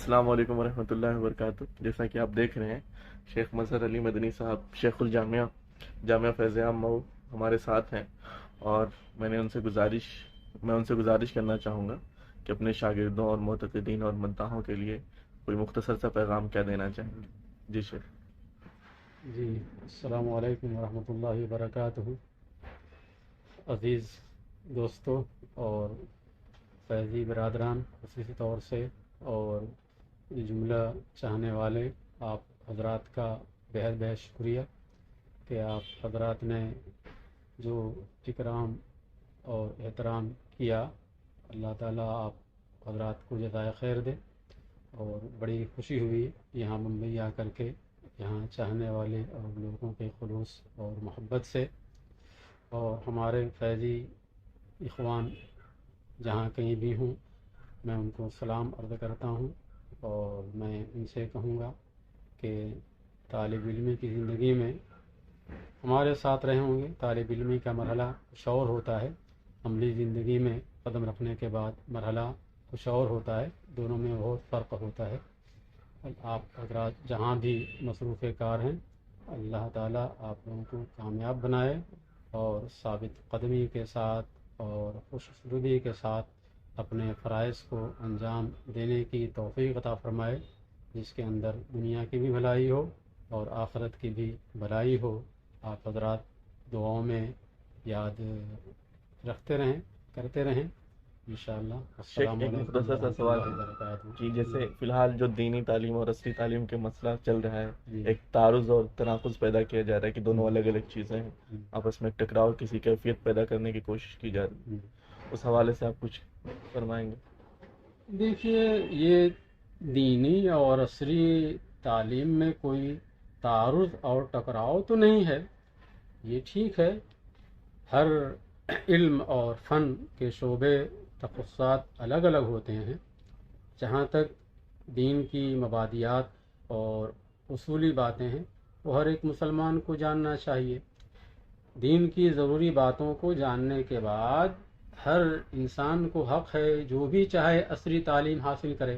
السلام علیکم ورحمۃ اللہ وبرکاتہ۔ جیسا کہ آپ دیکھ رہے ہیں، شیخ مظہر علی مدنی صاحب شیخ الجامعہ جامعہ فیض عام مئو ہمارے ساتھ ہیں، اور میں ان سے گزارش کرنا چاہوں گا کہ اپنے شاگردوں اور معتقدین اور مداحوں کے لیے کوئی مختصر سا پیغام کیا دینا چاہیں گے۔ جی شیخ۔ جی، السلام علیکم ورحمۃ اللہ وبرکاتہ۔ عزیز دوستوں اور فیضی برادران، خصوصی طور سے اور یہ جملہ چاہنے والے آپ حضرات کا بہت بہت شکریہ کہ آپ حضرات نے جو اکرام اور احترام کیا۔ اللہ تعالیٰ آپ حضرات کو جزائے خیر دے، اور بڑی خوشی ہوئی یہاں ممبئی آ کر کے، یہاں چاہنے والے اور لوگوں کے خلوص اور محبت سے، اور ہمارے فیضی اخوان جہاں کہیں بھی ہوں میں ان کو سلام عرض کرتا ہوں، اور میں ان سے کہوں گا کہ طالب علمی کی زندگی میں ہمارے ساتھ رہے ہوں گے۔ طالب علمی کا مرحلہ کچھ اور ہوتا ہے، عملی زندگی میں قدم رکھنے کے بعد مرحلہ کچھ اور ہوتا ہے، دونوں میں بہت فرق ہوتا ہے۔ آپ حضرات جہاں بھی مصروف کار ہیں، اللہ تعالیٰ آپ لوگوں کو کامیاب بنائے، اور ثابت قدمی کے ساتھ اور خوش اسلوبی کے ساتھ اپنے فرائض کو انجام دینے کی توفیق عطا فرمائے، جس کے اندر دنیا کی بھی بھلائی ہو اور آخرت کی بھی بھلائی ہو۔ آپ حضرات دعاؤں میں یاد رکھتے رہیں، کرتے رہیں انشاءاللہ۔ شیخ، السلام ایک علیکم مختصر سا ورحمۃ سوال اللہ ہے وبرکاتہ۔ کہ جی جیسے فی الحال جو دینی تعلیم اور عصری تعلیم کے مسئلہ چل رہا ہے، جی ایک تعارض اور تناقض پیدا کیا جا رہا ہے کہ دونوں الگ الگ چیزیں ہیں، جی آپس میں ٹکراؤ کسی کیفیت پیدا کرنے کی کوشش کی جا رہی جی۔ ہے، اس حوالے سے آپ کچھ فرمائیں گے؟ دیکھیے، یہ دینی اور عصری تعلیم میں کوئی تعارض اور ٹکراؤ تو نہیں ہے، یہ ٹھیک ہے۔ ہر علم اور فن کے شعبے تخصصات الگ الگ ہوتے ہیں۔ جہاں تک دین کی مبادیات اور اصولی باتیں ہیں، وہ ہر ایک مسلمان کو جاننا چاہیے۔ دین کی ضروری باتوں کو جاننے کے بعد ہر انسان کو حق ہے جو بھی چاہے عصری تعلیم حاصل کرے،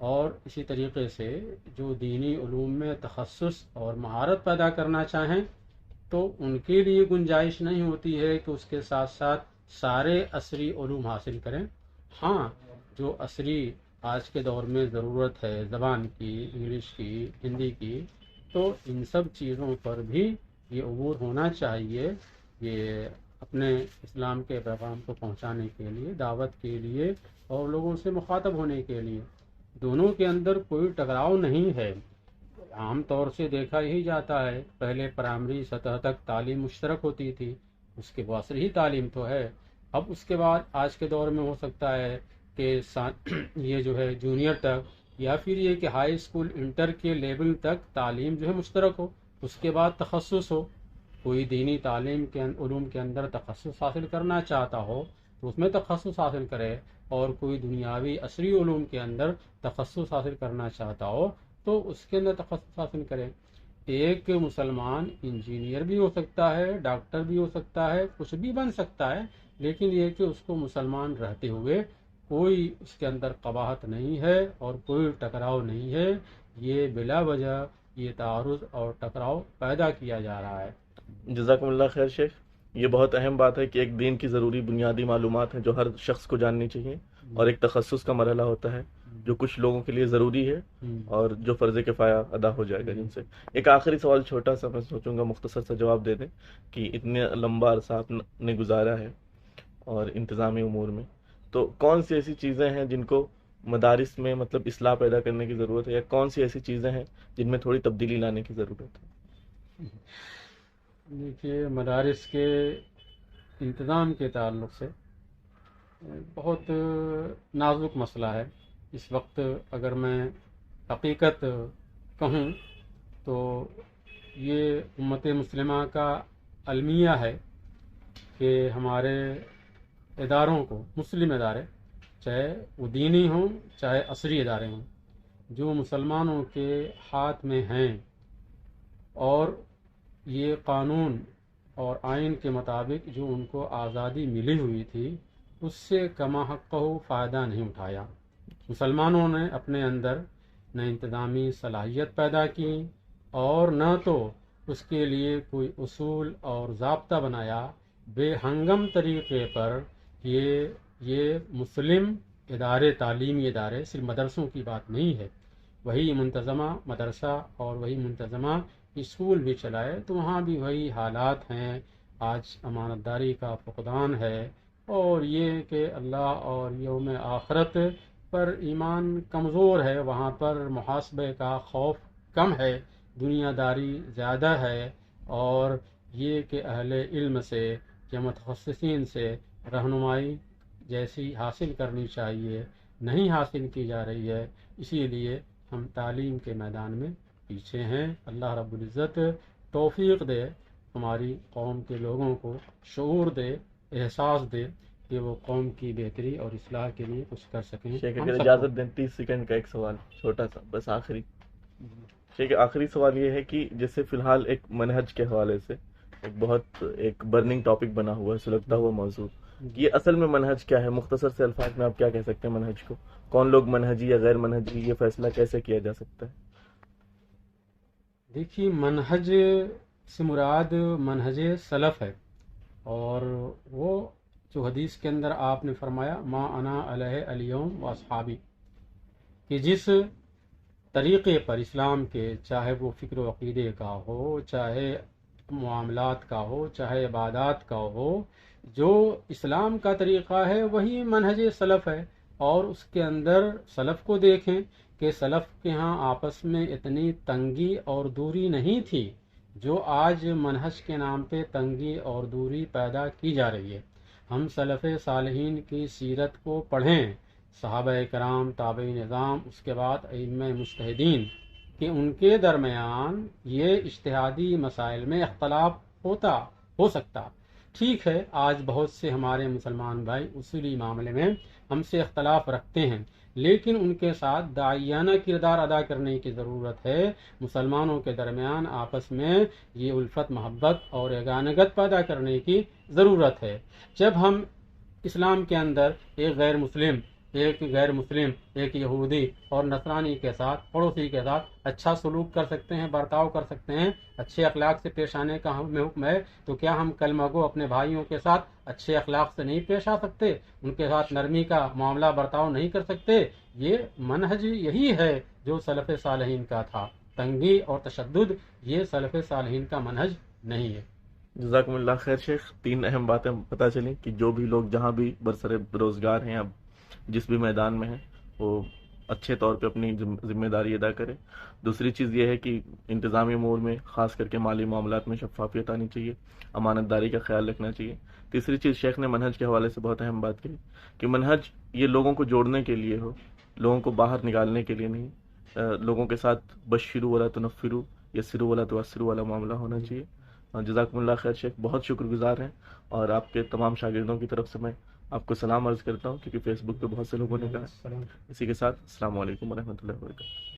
اور اسی طریقے سے جو دینی علوم میں تخصص اور مہارت پیدا کرنا چاہیں تو ان کے لیے گنجائش نہیں ہوتی ہے کہ اس کے ساتھ ساتھ سارے عصری علوم حاصل کریں۔ ہاں، جو عصری آج کے دور میں ضرورت ہے، زبان کی، انگلش کی، ہندی کی، تو ان سب چیزوں پر بھی یہ عبور ہونا چاہیے۔ یہ اپنے اسلام کے پیغام کو پہنچانے کے لیے، دعوت کے لیے، اور لوگوں سے مخاطب ہونے کے لیے دونوں کے اندر کوئی ٹکراؤ نہیں ہے۔ عام طور سے دیکھا ہی جاتا ہے، پہلے پرائمری سطح تک تعلیم مشترک ہوتی تھی، اس کے بعد عصری تعلیم تو ہے، اب اس کے بعد آج کے دور میں ہو سکتا ہے کہ یہ جو ہے جونیئر تک، یا پھر یہ کہ ہائی اسکول انٹر کے لیول تک تعلیم جو ہے مشترک ہو، اس کے بعد تخصص ہو۔ کوئی دینی تعلیم کے علوم کے اندر تخصص حاصل کرنا چاہتا ہو تو اس میں تخصص حاصل کرے، اور کوئی دنیاوی عصری علوم کے اندر تخصص حاصل کرنا چاہتا ہو تو اس کے اندر تخصص حاصل کرے۔ ایک مسلمان انجینئر بھی ہو سکتا ہے، ڈاکٹر بھی ہو سکتا ہے، کچھ بھی بن سکتا ہے، لیکن یہ کہ اس کو مسلمان رہتے ہوئے کوئی اس کے اندر قباحت نہیں ہے اور کوئی ٹکراؤ نہیں ہے۔ یہ بلا وجہ یہ تعارض اور ٹکراؤ پیدا کیا جا رہا ہے۔ جزاکم اللہ خیر شیخ۔ یہ بہت اہم بات ہے کہ ایک دین کی ضروری بنیادی معلومات ہیں جو ہر شخص کو جاننی چاہیے، اور ایک تخصص کا مرحلہ ہوتا ہے جو کچھ لوگوں کے لیے ضروری ہے اور جو فرض کفایہ ادا ہو جائے گا جن سے۔ ایک آخری سوال چھوٹا سا، میں سوچوں گا مختصر سا جواب دے دیں کہ اتنے لمبا عرصہ آپ نے گزارا ہے اور انتظامی امور میں، تو کون سی ایسی چیزیں ہیں جن کو مدارس میں مطلب اصلاح پیدا کرنے کی ضرورت ہے، یا کون سی ایسی چیزیں ہیں جن میں تھوڑی تبدیلی لانے کی ضرورت ہے؟ دیکھیے، مدارس کے انتظام کے تعلق سے بہت نازک مسئلہ ہے۔ اس وقت اگر میں حقیقت کہوں تو یہ امت مسلمہ کا المیہ ہے کہ ہمارے اداروں کو، مسلم ادارے، چاہے وہ دینی ہوں چاہے عصری ادارے ہوں، جو مسلمانوں کے ہاتھ میں ہیں اور یہ قانون اور آئین کے مطابق جو ان کو آزادی ملی ہوئی تھی، اس سے کما حقہ فائدہ نہیں اٹھایا۔ مسلمانوں نے اپنے اندر نہ انتظامی صلاحیت پیدا کی اور نہ تو اس کے لیے کوئی اصول اور ضابطہ بنایا. بے ہنگم طریقے پر یہ مسلم ادارے، تعلیمی ادارے، صرف مدرسوں کی بات نہیں ہے، وہی منتظمہ مدرسہ اور وہی منتظمہ اسکول بھی چلائے تو وہاں بھی وہی حالات ہیں. آج امانت داری کا فقدان ہے، اور یہ کہ اللہ اور یوم آخرت پر ایمان کمزور ہے، وہاں پر محاسبے کا خوف کم ہے، دنیا داری زیادہ ہے، اور یہ کہ اہل علم سے یا متخصصین سے رہنمائی جیسی حاصل کرنی چاہیے نہیں حاصل کی جا رہی ہے. اسی لیے ہم تعلیم کے میدان میں پیچھے ہیں. اللہ رب العزت توفیق دے، ہماری قوم کے لوگوں کو شعور دے، احساس دے کہ وہ قوم کی بہتری اور اصلاح کے لیے کچھ کر سکیں. شیخ ہم اگر سب اجازت دیں 30 سیکنڈ کا ایک سوال چھوٹا سا، بس آخری. شیخ آخری سوال یہ ہے کہ جیسے فی الحال ایک منہج کے حوالے سے ایک برننگ ٹاپک بنا ہوا ہے، سلگتا ہوا موضوع، یہ اصل میں منہج کیا ہے؟ مختصر سے الفاظ میں آپ کیا کہہ سکتے ہیں منہج کو؟ کون لوگ منہجی یا غیر منہجی، یہ فیصلہ کیسے کیا جا سکتا ہے؟ دیکھیے، منہج سے مراد منہج سلف ہے، اور وہ جو حدیث کے اندر آپ نے فرمایا ما انا علیہ الیوم و اصحابی، کہ جس طریقے پر اسلام کے، چاہے وہ فکر و عقیدے کا ہو، چاہے معاملات کا ہو، چاہے عبادات کا ہو، جو اسلام کا طریقہ ہے وہی منہج سلف ہے. اور اس کے اندر سلف کو دیکھیں کہ سلف کے ہاں آپس میں اتنی تنگی اور دوری نہیں تھی جو آج منہج کے نام پہ تنگی اور دوری پیدا کی جا رہی ہے. ہم سلف صالحین کی سیرت کو پڑھیں، صحابہ کرام، تابعین نظام، اس کے بعد ائمہ مجتہدین، کہ ان کے درمیان یہ اجتہادی مسائل میں اختلاف ہو سکتا. ٹھیک ہے، آج بہت سے ہمارے مسلمان بھائی اصولی معاملے میں ہم سے اختلاف رکھتے ہیں، لیکن ان کے ساتھ داعیانہ کردار ادا کرنے کی ضرورت ہے. مسلمانوں کے درمیان آپس میں یہ الفت، محبت اور یگانگت پیدا کرنے کی ضرورت ہے. جب ہم اسلام کے اندر ایک غیر مسلم، ایک یہودی اور نصرانی کے ساتھ، پڑوسی کے ساتھ اچھا سلوک کر سکتے ہیں، برتاؤ کر سکتے ہیں، اچھے اخلاق سے پیش آنے کا ہمیں حکم ہے، تو کیا ہم کلمہ گو اپنے بھائیوں کے ساتھ اچھے اخلاق سے نہیں پیش آ سکتے؟ ان کے ساتھ نرمی کا معاملہ برتاؤ نہیں کر سکتے؟ یہ منہج یہی ہے جو سلف صالحین کا تھا. تنگی اور تشدد یہ سلف صالحین کا منہج نہیں ہے. جزاکم اللہ خیر شیخ. 3 اہم باتیں پتہ چلیں کہ جو بھی لوگ جہاں بھی برسر روزگار ہیں، اب جس بھی میدان میں ہیں، وہ اچھے طور پہ اپنی ذمہ داری ادا کرے. دوسری چیز یہ ہے کہ انتظامی امور میں، خاص کر کے مالی معاملات میں شفافیت آنی چاہیے، امانت داری کا خیال رکھنا چاہیے. تیسری چیز شیخ نے منہج کے حوالے سے بہت اہم بات کہی کہ منہج یہ لوگوں کو جوڑنے کے لیے ہو، لوگوں کو باہر نکالنے کے لیے نہیں. لوگوں کے ساتھ بشروا ولا تنفروا، یسروا ولا تعسروا والا معاملہ ہونا چاہیے. جزاکم اللہ خیر شیخ، بہت شکر گزار ہیں، اور آپ کے تمام شاگردوں کی طرف سے میں آپ کو سلام عرض کرتا ہوں، کیونکہ فیس بک پہ بہت سے لوگوں نے کہا. اسی کے ساتھ السلام علیکم ورحمۃ اللہ وبرکاتہ.